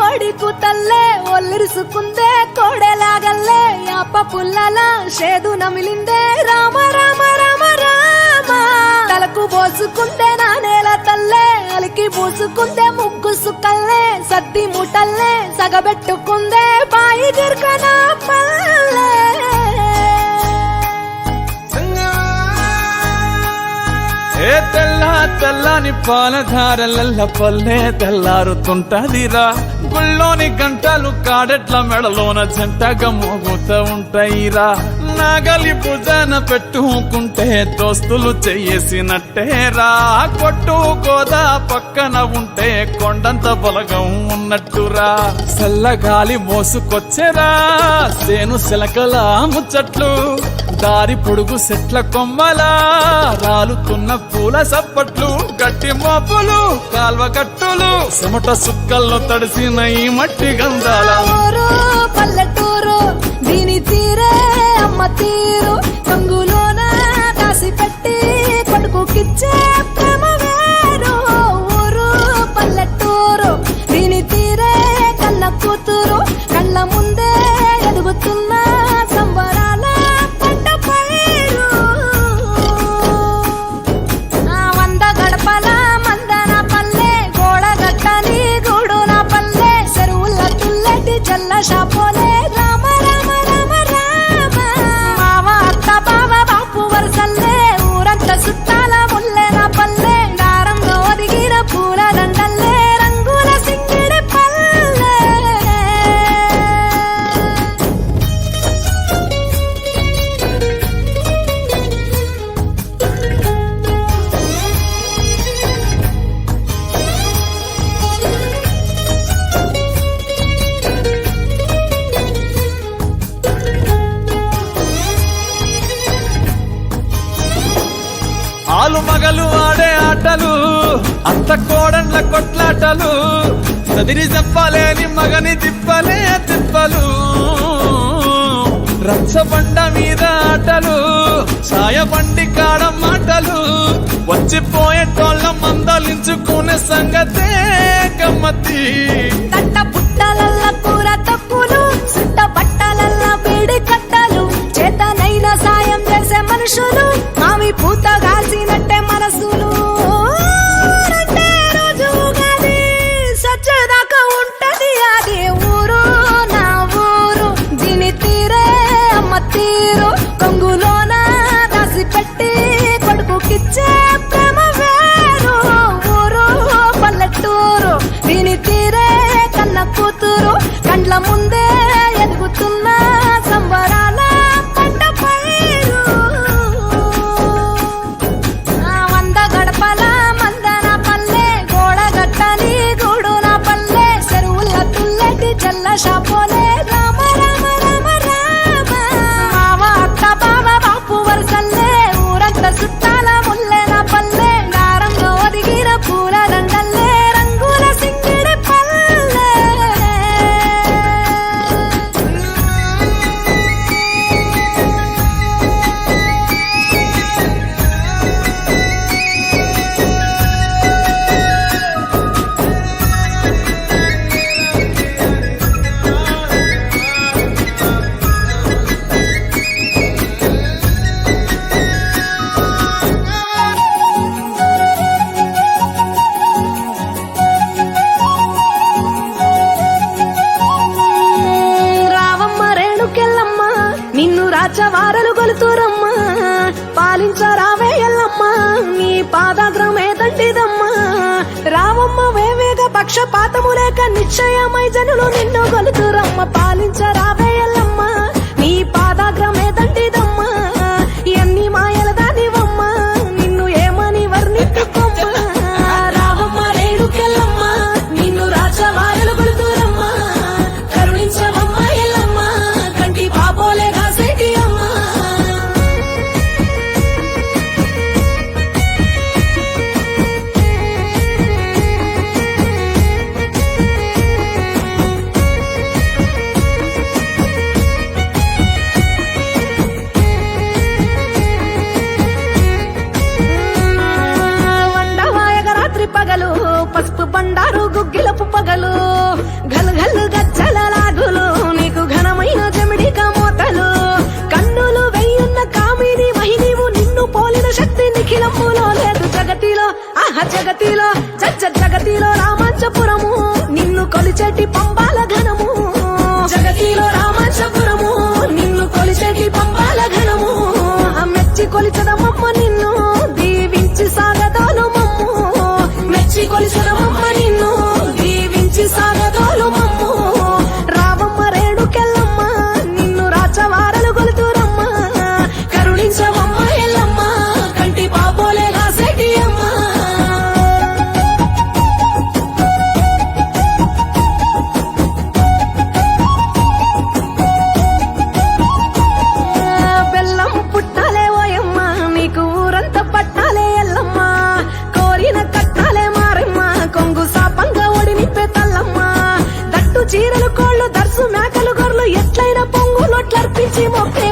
కోడి కూతల్లే ఒల్లిరుసుకుందే కోడెలాగల్లే యాప పుల్లల షేదు నమిలిందే రామ రామ రామ రామ తలకు పోసుకుందే నా నేల తల్లే అలికి పూసుకుందే ముగ్గు సుక్కల్లే సద్ది ముటల్లే సగబెట్టుకుందే బాయి గిర్కన పల్లె ఏ తెల్లని పాలధారలల్ల పల్లె తెల్లారుతుంటదిరా గుళ్ళోని గంటలు కాడెట్ల మెడలోన జంటగా మోగుతూ ఉంటాయిరా నాగలి భుజాన పెట్టుకుంటే దోస్తులు చెయ్యేసినట్టేరా కొట్టు గోదా పక్కన ఉంటే కొండంత బలగం ఉన్నట్టురా చల్లగాలి మోసుకొచ్చెరా సేను శిలకల ముచ్చట్లు దారి పొడుగు చెట్ల కొమ్మలా రాలుతున్న పూల సప్పట్లు గట్టి మోపులు కాల్వ గట్టులు చెమట సుక్కల్లో తడిసిన ఈ మట్టి గంధాల పల్లెటూరు దీని తీరే అమ్మ తీరు కంగులోన దాసి పెట్టి కొడుకుకిచ్చే ప్రేమ వేరు ఊరు పల్లెటూరు దీని తీరే కన్న కూతురు కళ్ళ ముందే ఎదుగుతున్న సంబరాల పంట పైరు వంద గడపల మందన పల్లె గోడ గట్టని గూడు నా పల్లె చెరువుల తుల్లటి జల్ల షాపోలే రామ రామ రామ రామ మావ అత్త బావ బాపు వరసల్లే ఊరంత సుట్టాల ముల్లె నా పల్లె దారంలో ఒదిగిన పూల దండల్లే రంగుల సింగిడి పల్లె ఆలు మగలు ఆడే ఆటలు అత్త కోడన్ల కొట్లాటలు చదిరి చెప్పలేని మగని తిప్పలే తిప్పలు రచ్చబండ మీద ఆటలు సాయబండి కాడ మాటలు వచ్చిపోయేటోళ్ళ మందలించుకునే సంగతే గమ్మతి కట్ట పుట్టలల్ల కూర తప్పులు సుట్ట బట్టలల్ల బీడి కట్టలు చేతనైన సాయం చేసే మనుషులు మావి పూత కాసినట్టే మనసులు రెండే రోజు ఉగాది సచ్చేదాకా ఉంటది అది ఊరు నా ఊరు దీని తీరే అమ్మ తీరు కొంగులోన దాసి పెట్టి కొడుకుకిచ్చే ప్రేమ వేరు ఊరు పల్లెటూరు దీని తీరే కన్న కూతురు కండ్ల ముందే ఎదుగుతున్న సంబరాల పంట పైరు వంద గడపల మందన పల్లె గోడ గట్టని గూడు నా పల్లె చెరువుల తుల్లటి జల్ల షాపోలే రామ రామ రామ రామ మావ అత్త బావ బాపు వరసల్లే ఊరంత సుట్టాల ముల్లె నా పల్లె దారంలో ఒదిగిన పూల దండల్లే రంగుల సింగిడి పల్లె రావమ్మ రేణుకెళ్ళమ్మ నిన్ను రాచవారలు గొలుతురమ్మా పాలించరావే ఎల్లమ్మ నీ పాదాగ్రమే దండిదమ్మా రావమ్మ వేవేగ పక్షపాతము లేక నిశ్చయమై జనులు నిన్ను గొలుతురమ్మ పాలించరావే ఎల్లమ్మ నీ పాదాగ్రమే దండిదమ్మా ఎన్ని మాయల దానివమ్మ నిన్ను ఏమని వర్ణించుకోమ్మా రావమ్మ రేణుకెళ్ళమ్మ నిన్ను రాచవారలు గొలుతురమ్మా కరుణించవమ్మ ఎల్లమ్మ కంటి పాపోలే కాసేటి అమ్మ గుగ్గిలపు పగలు గల్ గల్లు గచ్చల లాగులు నీకు ఘనమైన జమిడిక మోతలు కన్నులు వెయ్యున్న కామిని మహినీవు నిన్ను పోలిన శక్తి నిఖిలములో లేదు జగతిలో ఆహ జగతిలో జగతిలో రామాంచపురము నిన్ను కొలిచేటి పంబాల ఘనము జగతిలో రామాంచపురము నిన్ను కొలిచేటి పంబాల ఘనము మెచ్చి కొలిచదమమ్మ నిన్ను దీవించి సాగదోలు మమ్ము మెచ్చి కొలిచదమమ్మ నిన్ను దీవించి సాగదోలు మమ్ము రావమ్మ రేణుకెళ్ళమ్మ నిన్ను రాచవారలు గొలుతురమ్మ కరుణించవమ్మ ఎల్లమ్మ కంటి పాపోలే కాసేటి అమ్మ బెల్లం పుట్టాలే ఓయమ్మ నీకు ఊరంతా పట్టాలే ఎల్లమ్మ కోరిన కట్టాలే మారమ్మ కొంగు సాపంగా ఒడి నింపే తల్లమ్మ దట్టు చీరలు కోళ్ళు దర్సు మేకలు గొర్రెలు ఎట్లయిన పొంగులొట్లర్పించి మొక్కే